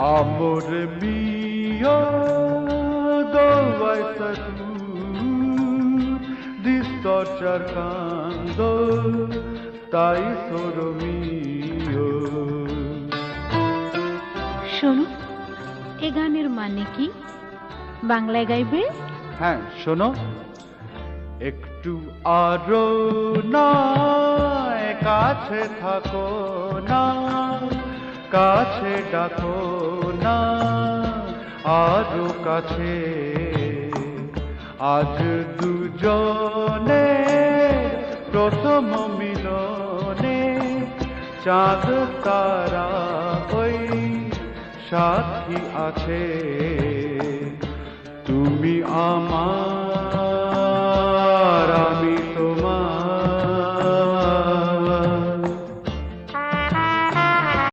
Amore mio, though I salute this torture candle, tai soro mio. শোনো, এ গানের মানে কি? বাংলায় গাইবে? হ্যাঁ শোনো, একটু আরো নয়, কাছে থাকো না, কাছে ডাকো না, আরো কাছে। আজ দুজনে প্রথম মিলনে, চাঁদ তারা ওই সাথী আছে। তুমি আমার